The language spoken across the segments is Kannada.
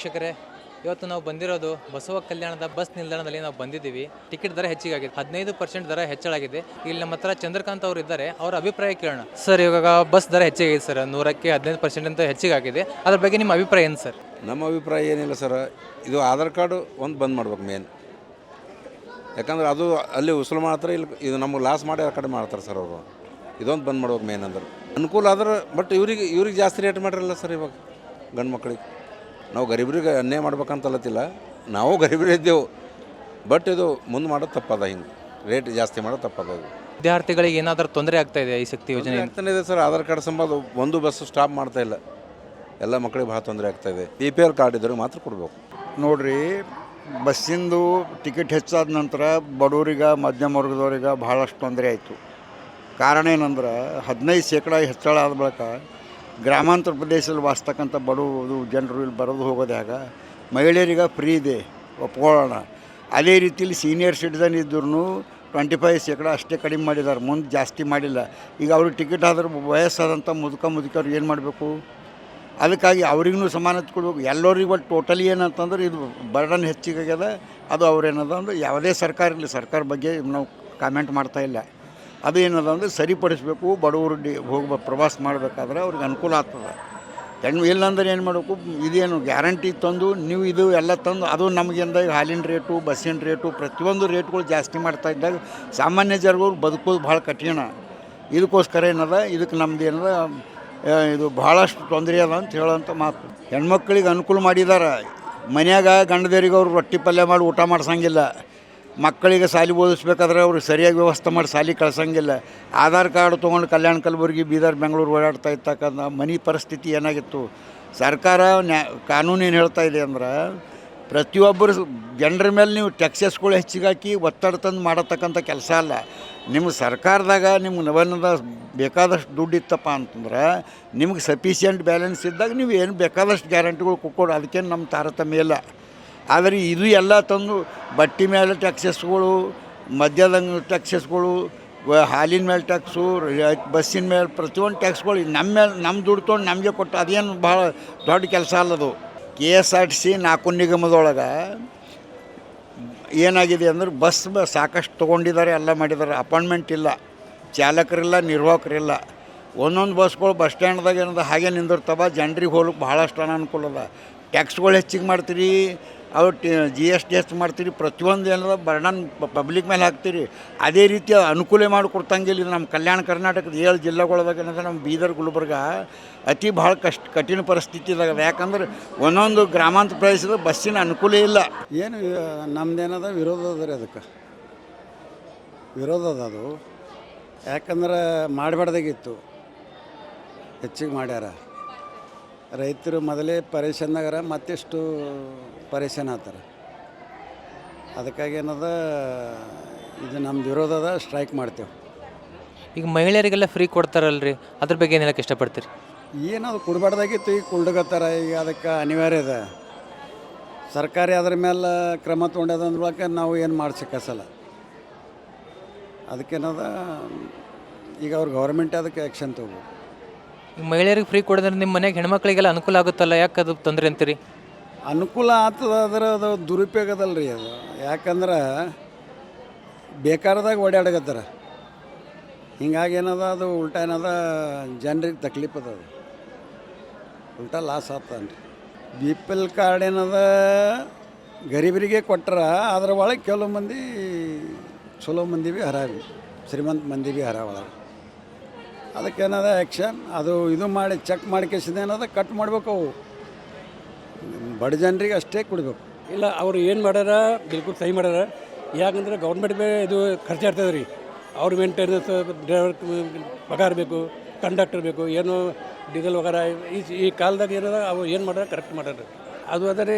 ವೀಕ್ಷಕರೇ, ಇವತ್ತು ನಾವು ಬಂದಿರೋದು ಬಸವ ಕಲ್ಯಾಣದ ಬಸ್ ನಿಲ್ದಾಣದಲ್ಲಿ ನಾವು ಬಂದಿದ್ದೀವಿ. ಟಿಕೆಟ್ ದರ ಹೆಚ್ಚಿಗಾಗಿದೆ, 15% ದರ ಹೆಚ್ಚಳಾಗಿದೆ. ಇಲ್ಲಿ ನಮ್ಮ ಹತ್ರ ಚಂದ್ರಕಾಂತ್ ಅವರು ಇದ್ದಾರೆ, ಅವರ ಅಭಿಪ್ರಾಯ ಕೇಳೋಣ. ಸರ್, ಇವಾಗ ಬಸ್ ದರ ಹೆಚ್ಚಿಗಾಗಿದೆ ಸರ್, 100ಕ್ಕೆ 15% ಅಂತ ಹೆಚ್ಚಿಗಾಗಿದೆ. ಅದ್ರ ಬಗ್ಗೆ ನಿಮ್ಮ ಅಭಿಪ್ರಾಯ ಏನು ಸರ್? ನಮ್ಮ ಅಭಿಪ್ರಾಯ ಏನಿಲ್ಲ ಸರ್, ಇದು ಆಧಾರ್ ಕಾರ್ಡು ಒಂದು ಬಂದ್ ಮಾಡ್ಬೇಕು ಮೇನ್. ಯಾಕಂದ್ರೆ ಅದು ಅಲ್ಲಿ ಉಸುಲು ಮಾಡ್ತಾರೆ, ಇಲ್ಲಿ ಇದು ನಮಗೆ ಲಾಸ್ ಮಾಡಿ ಆ ಕಡೆ ಮಾಡ್ತಾರೆ ಸರ್ ಅವರು. ಇದೊಂದು ಬಂದ್ ಮಾಡ್ಬೇಕು ಮೇನ್ ಅಂದ್ರೆ ಅನುಕೂಲ ಆದ್ರೆ. ಬಟ್ ಇವ್ರಿಗೆ ಜಾಸ್ತಿ ರೇಟ್ ಮಾಡಿರಲ್ಲ ಸರ್. ಇವಾಗ ಗಂಡು ಮಕ್ಕಳಿಗೆ ನಾವು ಗರೀಬರಿಗೆ ಅನ್ಯಾಯ ಮಾಡ್ಬೇಕಂತಲ್ಲತ್ತಿಲ್ಲ, ನಾವು ಗರೀಬರೇ ಇದ್ದೆವು. ಬಟ್ ಇದು ಮುಂದೆ ಮಾಡೋದು ತಪ್ಪದ, ಹಿಂಗೆ ರೇಟ್ ಜಾಸ್ತಿ ಮಾಡೋದು ತಪ್ಪದ. ವಿದ್ಯಾರ್ಥಿಗಳಿಗೆ ಏನಾದರೂ ತೊಂದರೆ ಆಗ್ತಾ ಇದೆ ಈ ಶಕ್ತಿ ಯೋಜನೆ? ಆಗ್ತಾನೆ ಇದೆ ಸರ್. ಆಧಾರ್ ಕಾರ್ಡ್ ಸಂಬಂಧ ಒಂದು ಬಸ್ ಸ್ಟಾಪ್ ಮಾಡ್ತಾ ಇಲ್ಲ, ಎಲ್ಲ ಮಕ್ಕಳಿಗೆ ಭಾಳ ತೊಂದರೆ ಆಗ್ತಾಯಿದೆ. BPL ಕಾರ್ಡ್ ಇದ್ರಿಗೆ ಮಾತ್ರ ಕೊಡಬೇಕು. ನೋಡಿರಿ, ಬಸ್ಸಿಂದು ಟಿಕೆಟ್ ಹೆಚ್ಚಾದ ನಂತರ ಬಡವರಿಗೆ ಮಧ್ಯಮ ವರ್ಗದವ್ರಿಗೆ ಭಾಳಷ್ಟು ತೊಂದರೆ ಆಯಿತು. ಕಾರಣ ಏನಂದ್ರೆ 15% ಹೆಚ್ಚಳ ಆದ ಬಳಿಕ ಗ್ರಾಮಾಂತರ ಪ್ರದೇಶದಲ್ಲಿ ವಾಸ್ತಕ್ಕಂಥ ಬಡವರು ಜನರು ಇಲ್ಲಿ ಬರೋದು ಹೋಗೋದು ಹೇಗೆ? ಮಹಿಳೆಯರಿಗೆ ಫ್ರೀ ಇದೆ, ಒಪ್ಕೊಳ್ಳೋಣ. ಅದೇ ರೀತಿಯಲ್ಲಿ ಸೀನಿಯರ್ ಸಿಟಿಸನ್ ಇದ್ರೂ 25% ಅಷ್ಟೇ ಕಡಿಮೆ ಮಾಡಿದ್ದಾರೆ, ಮುಂದೆ ಜಾಸ್ತಿ ಮಾಡಿಲ್ಲ. ಈಗ ಅವ್ರಿಗೆ ಟಿಕೆಟ್ ಆದ್ರೆ ವಯಸ್ಸಾದಂಥ ಮುದುಕರು ಏನು ಮಾಡಬೇಕು? ಅದಕ್ಕಾಗಿ ಅವ್ರಿಗೂ ಸಮಾನತೆ ಕೊಡಬೇಕು. ಎಲ್ಲರಿಗೂ ಟೋಟಲಿ ಏನಂತಂದ್ರೆ ಇದು ಬರ್ಡನ್ ಹೆಚ್ಚಿಗಾಗ್ಯದ. ಅದು ಅವ್ರೇನದ ಅಂದ್ರೆ ಯಾವುದೇ ಸರ್ಕಾರ ಇರಲಿ, ಸರ್ಕಾರ ಬಗ್ಗೆ ನಾವು ಕಾಮೆಂಟ್ ಮಾಡ್ತಾಯಿಲ್ಲ. ಅದು ಏನದ ಅಂದರೆ ಸರಿಪಡಿಸ್ಬೇಕು. ಬಡವರು ಪ್ರವಾಸ ಮಾಡಬೇಕಾದ್ರೆ ಅವ್ರಿಗೆ ಅನುಕೂಲ ಆಗ್ತದೆ. ಇಲ್ಲಾಂದ್ರೆ ಏನು ಮಾಡಬೇಕು? ಇದೇನು ಗ್ಯಾರಂಟಿ ತಂದು ನೀವು ಇದು ಎಲ್ಲ ತಂದು ಅದು ನಮಗೇಂದಾಗ ಹಾಲಿನ ರೇಟು, ಬಸ್ಸಿನ ರೇಟು, ಪ್ರತಿಯೊಂದು ರೇಟ್ಗಳು ಜಾಸ್ತಿ ಮಾಡ್ತಾ ಇದ್ದಾಗ ಸಾಮಾನ್ಯ ಜನಗಳು ಬದುಕೋದು ಭಾಳ ಕಠಿಣ. ಇದಕ್ಕೋಸ್ಕರ ಏನದ, ಇದಕ್ಕೆ ನಮ್ದು ಏನದ, ಇದು ಭಾಳಷ್ಟು ತೊಂದರೆ ಅದ ಅಂತ ಹೇಳೋಂಥ ಮಾತು. ಹೆಣ್ಮಕ್ಳಿಗೆ ಅನುಕೂಲ ಮಾಡಿದ್ದಾರೆ. ಮನ್ಯಾಗ ಗಂಡದೇರಿಗೆ ಅವ್ರು ರೊಟ್ಟಿ ಪಲ್ಯ ಮಾಡಿ ಊಟ ಮಾಡ್ಸಂಗಿಲ್ಲ. ಮಕ್ಕಳಿಗೆ ಶಾಲೆ ಓದಿಸ್ಬೇಕಾದ್ರೆ ಅವ್ರಿಗೆ ಸರಿಯಾಗಿ ವ್ಯವಸ್ಥೆ ಮಾಡಿ ಶಾಲೆ ಕಳ್ಸಂಗಿಲ್ಲ. ಆಧಾರ್ ಕಾರ್ಡ್ ತೊಗೊಂಡು ಕಲ್ಯಾಣ, ಕಲಬುರಗಿ, ಬೀದರ್, ಬೆಂಗಳೂರು ಓಡಾಡ್ತಾ ಇರ್ತಕ್ಕಂಥ ಮನೆ ಪರಿಸ್ಥಿತಿ ಏನಾಗಿತ್ತು. ಸರ್ಕಾರ ಕಾನೂನು ಏನು ಹೇಳ್ತಾ ಇದೆ ಅಂದ್ರೆ, ಪ್ರತಿಯೊಬ್ಬರು ಜನರ ಮೇಲೆ ನೀವು ಟ್ಯಾಕ್ಸಸ್ಗಳು ಹೆಚ್ಚಿಗಾಕಿ ಒತ್ತಡ ತಂದು ಮಾಡತಕ್ಕಂಥ ಕೆಲಸ ಅಲ್ಲ. ನಿಮ್ಗೆ ಸರ್ಕಾರದಾಗ ನಿಮ್ಗೆ ನವನ್ನದ ಬೇಕಾದಷ್ಟು ದುಡ್ಡು ಇತ್ತಪ್ಪ ಅಂತಂದ್ರೆ, ನಿಮ್ಗೆ ಸಫಿಷಿಯೆಂಟ್ ಬ್ಯಾಲೆನ್ಸ್ ಇದ್ದಾಗ ನೀವು ಏನು ಬೇಕಾದಷ್ಟು ಗ್ಯಾರಂಟಿಗಳು ಕೊಕ್ಕೊಡು, ಅದಕ್ಕೇನು ನಮ್ಮ ತಾರತಮ್ಯ ಇಲ್ಲ. ಆದರೆ ಇದು ಎಲ್ಲ ತಂದು ಬಟ್ಟೆ ಮೇಲೆ ಟ್ಯಾಕ್ಸಸ್ಗಳು, ಮದ್ಯದ ಟ್ಯಾಕ್ಸಸ್ಗಳು, ಹಾಲಿನ ಮೇಲೆ ಟ್ಯಾಕ್ಸು, ಬಸ್ಸಿನ ಮೇಲೆ ಪ್ರತಿಯೊಂದು ಟ್ಯಾಕ್ಸ್ಗಳು ನಮ್ಮ ಮೇಲೆ, ನಮ್ಮ ದುಡ್ಡು ತೊಗೊಂಡು ನಮಗೆ ಕೊಟ್ಟು ಅದೇನು ಭಾಳ ದೊಡ್ಡ ಕೆಲಸ ಅಲ್ಲದು. KSRTC 4 ನಿಗಮದೊಳಗೆ ಏನಾಗಿದೆ ಅಂದ್ರೆ ಬಸ್ ಸಾಕಷ್ಟು ತೊಗೊಂಡಿದ್ದಾರೆ, ಎಲ್ಲ ಮಾಡಿದ್ದಾರೆ. ಅಪಾಯಿಂಟ್ಮೆಂಟ್ ಇಲ್ಲ, ಚಾಲಕರಿಲ್ಲ, ನಿರ್ವಾಹಕರಿಲ್ಲ. ಒಂದೊಂದು ಬಸ್ಗಳು ಬಸ್ ಸ್ಟ್ಯಾಂಡ್ದಾಗ ಏನದ ಹಾಗೆ ನಿಂದಿರ್ತಾವ. ಜನರಿಗೆ ಹೋಗ್ಲಿಕ್ಕೆ ಭಾಳಷ್ಟು ಅನಾನುಕೂಲ ಅದ. ಟ್ಯಾಕ್ಸ್ಗಳು ಹೆಚ್ಚಿಗೆ ಮಾಡ್ತೀರಿ, ಅವ್ರು GST ಹೆಚ್ಚು ಮಾಡ್ತೀರಿ, ಪ್ರತಿಯೊಂದು ಏನದ ಬರ್ಡನ್ ಪಬ್ಲಿಕ್ ಮೇಲೆ ಹಾಕ್ತೀರಿ. ಅದೇ ರೀತಿ ಅನುಕೂಲ ಮಾಡಿಕೊಡ್ತಂಗಿಲ್ಲ. ಇದು ನಮ್ಮ ಕಲ್ಯಾಣ ಕರ್ನಾಟಕದ 7 ಜಿಲ್ಲೆಗಳದಾಗ ಏನಂದ್ರೆ ನಮ್ಮ ಬೀದರ್, ಗುಲ್ಬರ್ಗ ಅತಿ ಭಾಳ ಕಠಿಣ ಪರಿಸ್ಥಿತಿದಾಗ. ಯಾಕಂದ್ರೆ ಒಂದೊಂದು ಗ್ರಾಮಾಂತರ ಪ್ರದೇಶದ ಬಸ್ಸಿನ ಅನುಕೂಲ ಇಲ್ಲ. ಏನು ನಮ್ಮದೇನದ ವಿರೋಧ ಅದ ರೀ, ಅದಕ್ಕೆ ವಿರೋಧ ಅದ. ಅದು ಯಾಕಂದ್ರೆ ಮಾಡಬಾರ್ದಾಗಿತ್ತು, ಹೆಚ್ಚಿಗೆ ಮಾಡ್ಯಾರ. ರೈತರು ಮೊದಲೇ ಪರೇಶಾನಾಗಾರ, ಮತ್ತೆಷ್ಟು ಪರೇಶಾನ ಆಗ್ತಾರೆ. ಅದಕ್ಕಾಗಿ ಏನದ, ಇದು ನಮ್ದು ವಿರೋಧ ಅದ, ಸ್ಟ್ರೈಕ್ ಮಾಡ್ತೇವೆ. ಈಗ ಮಹಿಳೆಯರಿಗೆಲ್ಲ ಫ್ರೀ ಕೊಡ್ತಾರಲ್ರಿ, ಅದ್ರ ಬಗ್ಗೆ ಏನು ಹೇಳಕ್ಕೆ ಇಷ್ಟಪಡ್ತೀರಿ? ಏನದು ಕೊಡಬಾರ್ದಾಗಿತ್ತು, ಈಗ ಕುಳ್ಡಗತ್ತಾರ. ಈಗ ಅದಕ್ಕೆ ಅನಿವಾರ್ಯ ಇದೆ. ಸರ್ಕಾರ ಅದ್ರ ಮೇಲೆ ಕ್ರಮ ತೊಗೊಂಡದ ಅಂದ್ರೊಳಗೆ ನಾವು ಏನು ಮಾಡ್ಸಕ್ಕಸಲ್ಲ. ಅದಕ್ಕೇನದ, ಈಗ ಅವ್ರು ಗೌರ್ಮೆಂಟ್ ಅದಕ್ಕೆ ಆ್ಯಕ್ಷನ್ ತೊಗೋಬೇಕು. ಈಗ ಮಹಿಳೆಯರಿಗೆ ಫ್ರೀ ಕೊಡೋದ್ರೆ ನಿಮ್ಮ ಮನೆಗೆ ಹೆಣ್ಮಕ್ಳಿಗೆಲ್ಲ ಅನುಕೂಲ ಆಗುತ್ತಲ್ಲ, ಯಾಕೆ ಅದು ತೊಂದರೆ ಅಂತೀರಿ? ಅನುಕೂಲ ಆಗ್ತದೆ, ಆದರೆ ಅದು ದುರುಪಯೋಗ ಅದಲ್ಲ ರೀ ಅದು. ಯಾಕಂದ್ರೆ ಬೇಕಾರದಾಗ ಓಡಾಡಕತ್ತಾರ. ಹಿಂಗಾಗಿ ಏನದ, ಅದು ಉಲ್ಟಾ ಏನದ, ಜನರಿಗೆ ತಕ್ಲೀಫ್ ಅದ, ಅದು ಉಲ್ಟಾ ಲಾಸ್ ಆಗ್ತದೆ. BPL ಕಾರ್ಡ್ ಏನದ ಗರೀಬರಿಗೆ ಕೊಟ್ಟಾರ, ಅದ್ರ ಒಳಗೆ ಕೆಲವು ಮಂದಿ ಚಲೋ ಮಂದಿ ಭೀ ಹರಾವಿ, ಶ್ರೀಮಂತ ಮಂದಿ ಭೀ ಹರ ಒಳಗೆ. ಅದಕ್ಕೇನದ ಆ್ಯಕ್ಷನ್, ಅದು ಇದು ಮಾಡಿ ಚೆಕ್ ಮಾಡಿ ಏನದ ಕಟ್ ಮಾಡ್ಬೇಕು. ಅವು ಬಡ ಜನರಿಗೆ ಅಷ್ಟೇ ಕೊಡಬೇಕು. ಇಲ್ಲ, ಅವರು ಏನು ಮಾಡ್ಯಾರ ಬಿಲ್ಕುಲ್ ಸಹಿ ಮಾಡ್ಯಾರ. ಯಾಕಂದ್ರೆ ಗೌರ್ಮೆಂಟ್ ಮೇಲೆ ಇದು ಖರ್ಚು ಇರ್ತದೆ ರೀ. ಅವ್ರ ಮೇಂಟೆನೆನ್ಸ್, ಡ್ರೈವರ್ ಪಗಾರ ಬೇಕು, ಕಂಡಕ್ಟರ್ ಬೇಕು, ಏನು ಡೀಸೆಲ್ ಪಗಾರ. ಈ ಕಾಲದಾಗ ಏನದ ಅವ್ರು ಏನು ಮಾಡ್ಯಾರ ಕರೆಕ್ಟ್ ಮಾಡ್ಯಾರ. ಅದು ಅದರ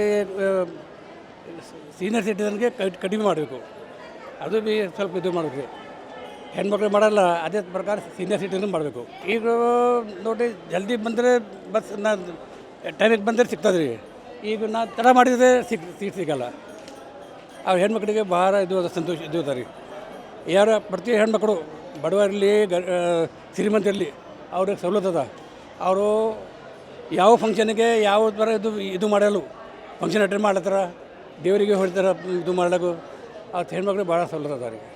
ಸೀನಿಯರ್ ಸಿಟಿಸನ್ಗೆ ಕಡಿಮೆ ಮಾಡಬೇಕು. ಅದು ಭೀ ಸ್ವಲ್ಪ ಇದು ಮಾಡಬೇಕು. ಹೆಣ್ಮಕ್ಳು ಮಾಡಲ್ಲ, ಅದೇ ಪ್ರಕಾರ ಸೀನಿಯರ್ ಸಿಟಿಸನ್ ಮಾಡಬೇಕು. ಈಗ ನೋಡಿ, ಜಲ್ದಿ ಬಂದರೆ ಬಸ್ ಟೈಮಿಗೆ ಬಂದರೆ ಸಿಗ್ತದೆ ರೀ. ಈಗ ನಾ ತಡ ಮಾಡಿದರೆ ಸೀಟ್ ಸಿಗಲ್ಲ. ಅವ್ರ ಹೆಣ್ಮಕ್ಳಿಗೆ ಭಾಳ ಇದು ಸಂತೋಷ ಇದು ಅದ ರೀ. ಪ್ರತಿ ಹೆಣ್ಮಕ್ಳು ಬಡವರಿರಲಿ, ಶ್ರೀಮಂತರಿರಲಿ, ಅವ್ರಿಗೆ ಸವಲತ್ತು ಅದ. ಅವರು ಯಾವ ಫಂಕ್ಷನ್ಗೆ ಯಾವ ಥರ ಇದು ಮಾಡಲು ಫಂಕ್ಷನ್ ಅಟೆಂಡ್ ಮಾಡ್ಲತ್ತಾರ, ದೇವರಿಗೆ ಹೊಡಿತಾರ, ಇದು ಮಾಡ್ಲಿಕ್ಕೆ ಅದು ಹೆಣ್ಮಕ್ಳಿಗೆ ಭಾಳ ಸವಲತ್ತು ಅದ ಅವ್ರಿಗೆ.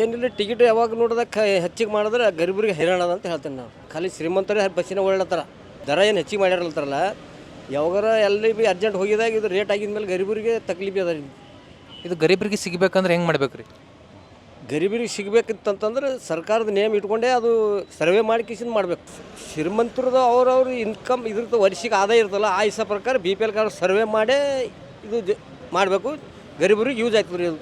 ಏನಿಲ್ಲ ಟಿಕೆಟ್ ಯಾವಾಗ ನೋಡಿದಾಗ ಹೆಚ್ಚಿಗೆ ಮಾಡಿದ್ರೆ ಗರೀಬರಿಗೆ ಹೈರಾಣ ಅದ ಅಂತ ಹೇಳ್ತೇನೆ ನಾವು. ಖಾಲಿ ಶ್ರೀಮಂತರೇ ಬಸ್ಸಿನ ಓಡಾಡ್ತಾರ, ದರ ಏನು ಹೆಚ್ಚಿಗೆ ಮಾಡ್ಯಾರಲ್ತಾರಲ್ಲ, ಯಾವಾಗಾರ ಎಲ್ಲಿ ಭೀ ಅರ್ಜೆಂಟ್ ಹೋಗಿದಾಗ ಇದು ರೇಟ್ ಆಗಿದ್ಮೇಲೆ ಗರೀಬರಿಗೆ ತಕ್ಲೀಫ್ ಅದ. ಇದು ಗರೀಬರಿಗೆ ಸಿಗಬೇಕಂದ್ರೆ ಹೆಂಗೆ ಮಾಡ್ಬೇಕು ರೀ? ಗರೀಬರಿಗೆ ಸಿಗಬೇಕಿತ್ತಂತಂದ್ರೆ ಸರ್ಕಾರದ ನೇಮ್ ಇಟ್ಕೊಂಡೇ ಅದು ಸರ್ವೆ ಮಾಡಿ ಕಿಸಿಂದ ಮಾಡಬೇಕು. ಶ್ರೀಮಂತರದ್ದು ಅವ್ರವ್ರ ಇನ್ಕಮ್ ಇದ್ರದ್ದು ವರ್ಷಕ್ಕೆ ಆದಾಯ ಇರ್ತಲ್ಲ, ಆ ಹಿಸಾಬ ಪ್ರಕಾರ BPL ಕಾರ್ಡ್ ಸರ್ವೆ ಮಾಡೇ ಇದು ಮಾಡಬೇಕು. ಗರೀಬರಿಗೆ ಯೂಸ್ ಆಗ್ತದೆ ರೀ ಅದು.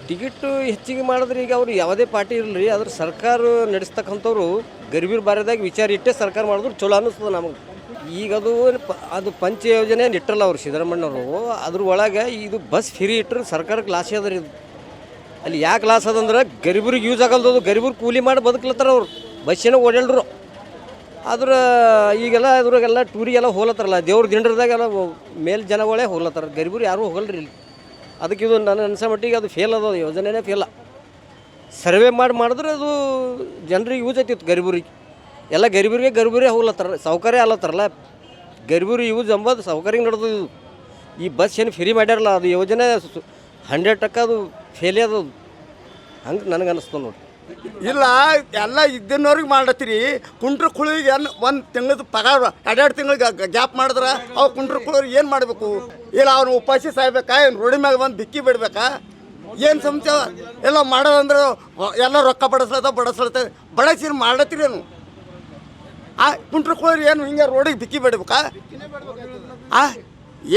ಟಿಕೆಟು ಹೆಚ್ಚಿಗೆ ಮಾಡಿದ್ರೆ ಈಗ ಅವ್ರು ಯಾವುದೇ ಪಾರ್ಟಿ ಇರಲಿ ರೀ, ಅದ್ರ ಸರ್ಕಾರ ನಡೆಸ್ತಕ್ಕಂಥವ್ರು ಗರೀಬರ ಬಾರದಾಗ ವಿಚಾರ ಇಟ್ಟೇ ಸರ್ಕಾರ ಮಾಡಿದ್ರು ಚಲೋ ಅನ್ನಿಸ್ತದೆ ನಮಗೆ. ಈಗ ಅದು ಪಂಚ ಯೋಜನೆ ಇಟ್ಟರಲ್ಲ ಅವ್ರು ಸಿದ್ದರಾಮಯ್ಯವರು, ಅದ್ರ ಒಳಗೆ ಇದು ಬಸ್ ಫ್ರೀ ಇಟ್ಟರೆ ಸರ್ಕಾರಕ್ಕೆ ಲಾಸ್ ಅದ ರೀ. ಇದು ಅಲ್ಲಿ ಯಾಕೆ ಲಾಸ್ ಅದಂದ್ರೆ ಗರೀಬರಿಗೆ ಯೂಸ್ ಆಗಲ್ದದು. ಗರೀಬರು ಕೂಲಿ ಮಾಡಿ ಬದುಕ್ಲತ್ತಾರ ಅವ್ರು, ಬಸ್ಸಿನ ಓಡಾಡ್ರು. ಆದ್ರೆ ಈಗೆಲ್ಲ ಅದ್ರಾಗೆಲ್ಲ ಟೂರಿಗೆಲ್ಲ ಹೋಗ್ಲತ್ತಾರಲ್ಲ, ದೇವ್ರ ದಿಂಡ್ರದಾಗೆಲ್ಲ ಮೇಲ್ ಜನಗಳೇ ಹೋಗ್ಲತ್ತಾರ, ಗರೀಬರು ಯಾರೂ ಹೋಗಲ್ರಿ ಇಲ್ಲಿ. ಅದಕ್ಕೆ ಇದು ನನ್ನ ಅನ್ಸೋ ಮಟ್ಟಿಗೆ ಅದು ಫೇಲ್ ಅದ, ಯೋಜನೆನೇ ಫೇಲ. ಸರ್ವೆ ಮಾಡಿದ್ರೆ ಅದು ಜನರಿಗೆ ಯೂಸ್ ಆಗ್ತಿತ್ತು. ಗರೀಬರಿಗೆ ಎಲ್ಲ ಗರೀಬರೇ ಹೋಗ್ಲತ್ತಾರ, ಸೌಕರ್ಯ ಅಲ್ಲತ್ತಾರಲ್ಲ. ಗರೀಬರು ಯೂಸ್ ಎಂಬುದು ಸೌಕರ್ಯ ನಡೆದು. ಈ ಬಸ್ ಏನು ಫ್ರೀ ಮಾಡ್ಯಾರಲ್ಲ, ಅದು ಯೋಜನೆ 100% ಅದು ಫೇಲೇ ಅದು. ಹಂಗೆ ನನಗೆ ಅನ್ನಿಸ್ತು ನೋಡಿ. ಇಲ್ಲ ಎಲ್ಲ ಇದ್ದನ್ನವ್ರಿಗೆ ಮಾಡತ್ತೀರಿ. ಕುಂಟ್ರ ಕುಳಿಗೆ ಒಂದು ತಿಂಗಳದ ಪಗಾರ 2 ತಿಂಗಳಿಗೆ ಗ್ಯಾಪ್ ಮಾಡಿದ್ರೆ ಅವು ಕುಂಟ್ರ ಕುಳಿಯವ್ರಿಗೆ ಏನು ಮಾಡಬೇಕು? ಇಲ್ಲ ಅವ್ನು ಉಪಾಸಿ ಸಾಯ್ಬೇಕಾ, ಏನು ರೋಡಿ ಮ್ಯಾಗ ಬಂದು ಬಿಕ್ಕಿ ಬಿಡ್ಬೇಕಾ? ಏನು ಸಮಸ್ಯೆ ಎಲ್ಲ ಮಾಡೋದಂದ್ರೆ ಎಲ್ಲ ರೊಕ್ಕ ಬಡಸಿ ಮಾಡತ್ತೀರಿ ಏನು? ಕುಂಟ್ರ ಕುಳಿಯವ್ರು ಏನು ಹಿಂಗೆ ರೋಡಿಗೆ ಬಿಕ್ಕಿ ಬಿಡ್ಬೇಕಾ?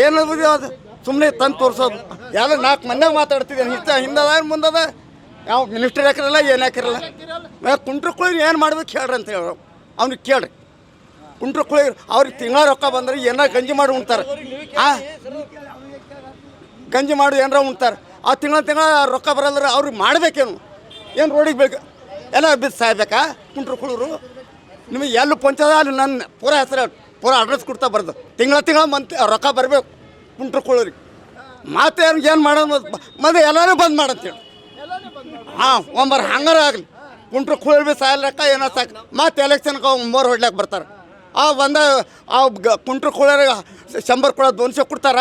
ಏನದು ಅದು ಸುಮ್ಮನೆ ತಂದು ತೋರಿಸೋದು. ಎಲ್ಲ 4 ಮನ್ಯಾಗ ಮಾತಾಡ್ತಿದ್ದೇನೆ, ಹಿಂದದ ಮುಂದದ ಯಾವ ಮಿನಿಸ್ಟರ್ ಹಾಕಿರಲ್ಲ, ಏನು ಹಾಕಿರಲ್ಲ. ಕುಂಟ್ರ ಕುಳಿಯರು ಏನು ಮಾಡ್ಬೇಕು ಹೇಳ್ರಿ ಅಂತ ಹೇಳಿ ಅವ್ನಿಗೆ ಕೇಳ್ರಿ. ಕುಂಟ್ರ ಕುಳಿಯರು ಅವ್ರಿಗೆ ತಿಂಗಳ ರೊಕ್ಕ ಬಂದ್ರೆ ಏನಾರ ಗಂಜಿ ಮಾಡಿ ಉಣ್ತಾರೆ. ಗಂಜಿ ಮಾಡಿ ಏನಾರ ಉಣ್ತಾರೆ. ಆ ತಿಂಗಳ ರೊಕ್ಕ ಬರಲ್ಲರ ಅವ್ರಿಗೆ ಮಾಡಬೇಕೇನು? ಏನು ರೋಡಿಗೆ ಬೇಕು ಎಲ್ಲ ಬಿದ್ದು ಸಾಯ್ಬೇಕಾ ಕುಂಟ್ರ ಕುಳಿಯರು? ನಿಮಗೆ ಎಲ್ಲಿ ಪಂಚದ ಅಲ್ಲಿ ನನ್ನ ಪೂರ ಹೆಸರು ಪೂರ ಅಡ್ರೆಸ್ ಕೊಡ್ತಾ ಬರ್ದು ತಿಂಗಳ ರೊಕ್ಕ ಬರಬೇಕು ಕುಂಟ್ರ ಕುಳಿಯರಿಗೆ. ಮತ್ತೆ ಏನು ಮಾಡೋದು ಮತ್ತೆ ಎಲ್ಲರೂ ಬಂದ್ ಮಾಡಂತೇಳಿ. ಒಂಬರ್ ಹಂಗಾರ ಆಗಲಿ ಕುಂಟ್ರ ಕುಳಿಯರ್ ಭೀ ಸಾಯಲ್ರಕ್ಕ ಏನೋ ಸಾಕು. ಮತ್ತೆ ಎಲೆಕ್ಷನ್ಗೆ ಮೊರ್ ಹೊಡ್ಲಿಕ್ಕೆ ಬರ್ತಾರೆ. ಕುಂಟ್ರ ಕುಳಿಯರಿಗೆ 100 ಕೊಡೋದು 200 ಕೊಡ್ತಾರ.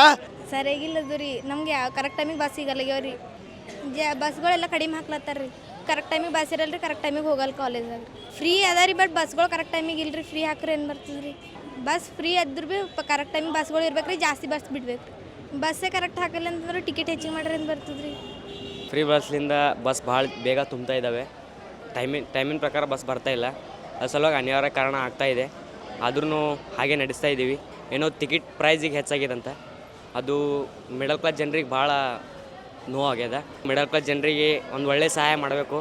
ಸರಿಯಾಗಿಲ್ಲದು ರೀ. ನಮ್ಗೆ ಯಾವ ಕರೆಕ್ಟ್ ಟೈಮಿಗೆ ಬಸ್ ಸಿಗಲ್ಲಾಗ್ಯಾವ ರೀ. ಬಸ್ಗಳೆಲ್ಲ ಕಡಿಮೆ ಹಾಕ್ಲತ್ತಾರ ರೀ. ಕರೆಕ್ಟ್ ಟೈಮಿಗೆ ಬಸ್ ಇರಲ್ಲ ರೀ, ಕರೆಕ್ಟ್ ಟೈಮಿಗೆ ಹೋಗಲ್ಲ ಕಾಲೇಜಾಗ. ಫ್ರೀ ಅದ ರೀ, ಬಟ್ ಬಸ್ಗಳು ಕರೆಕ್ಟ್ ಟೈಮಿಗೆ ಇಲ್ರಿ. ಫ್ರೀ ಹಾಕ್ರೆ ಏನು ಬರ್ತದೆ ರೀ? ಬಸ್ ಫ್ರೀ ಆದ್ರೂ ಭೀ ಕರೆಕ್ಟ್ ಟೈಮಿಗೆ ಬಸ್ಗಳು ಇರ್ಬೇಕು ರೀ. ಜಾಸ್ತಿ ಬಸ್ ಬಿಡ್ಬೇಕು ರೀ. ಬಸ್ಸೇ ಕರೆಕ್ಟ್ ಹಾಕಲ್ಲ ಅಂತಂದ್ರೆ ಟಿಕೆಟ್ ಹೆಚ್ಚಿಗೆ ಮಾಡ್ರೆ ಏನು ಬರ್ತದೆ ರೀ? ಫ್ರೀ ಬಸ್ಲಿಂದ ಬಸ್ ಭಾಳ ಬೇಗ ತುಂಬ್ತಾ ಇದ್ದಾವೆ. ಟೈಮಿನ ಪ್ರಕಾರ ಬಸ್ ಬರ್ತಾ ಇಲ್ಲ. ಅದು ಸಲುವಾಗಿ ಅನಿವಾರ್ಯ ಕಾರಣ ಆಗ್ತಾಯಿದೆ. ಆದ್ರೂ ಹಾಗೆ ನಡೆಸ್ತಾ ಇದ್ದೀವಿ. ಏನೋ ಟಿಕೆಟ್ ಪ್ರೈಸಿಗೆ ಹೆಚ್ಚಾಗಿದಂತೆ ಅದು ಮಿಡಲ್ ಕ್ಲಾಸ್ ಜನರಿಗೆ ಭಾಳ ನೋವಾಗ್ಯದ. ಮಿಡಲ್ ಕ್ಲಾಸ್ ಜನರಿಗೆ ಒಂದು ಒಳ್ಳೆಯ ಸಹಾಯ ಮಾಡಬೇಕು.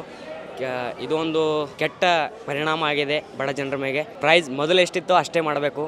ಇದು ಒಂದು ಕೆಟ್ಟ ಪರಿಣಾಮ ಆಗಿದೆ ಬಡ ಜನರ ಮೇಲೆ. ಪ್ರೈಸ್ ಮೊದಲು ಎಷ್ಟಿತ್ತೋ ಅಷ್ಟೇ ಮಾಡಬೇಕು.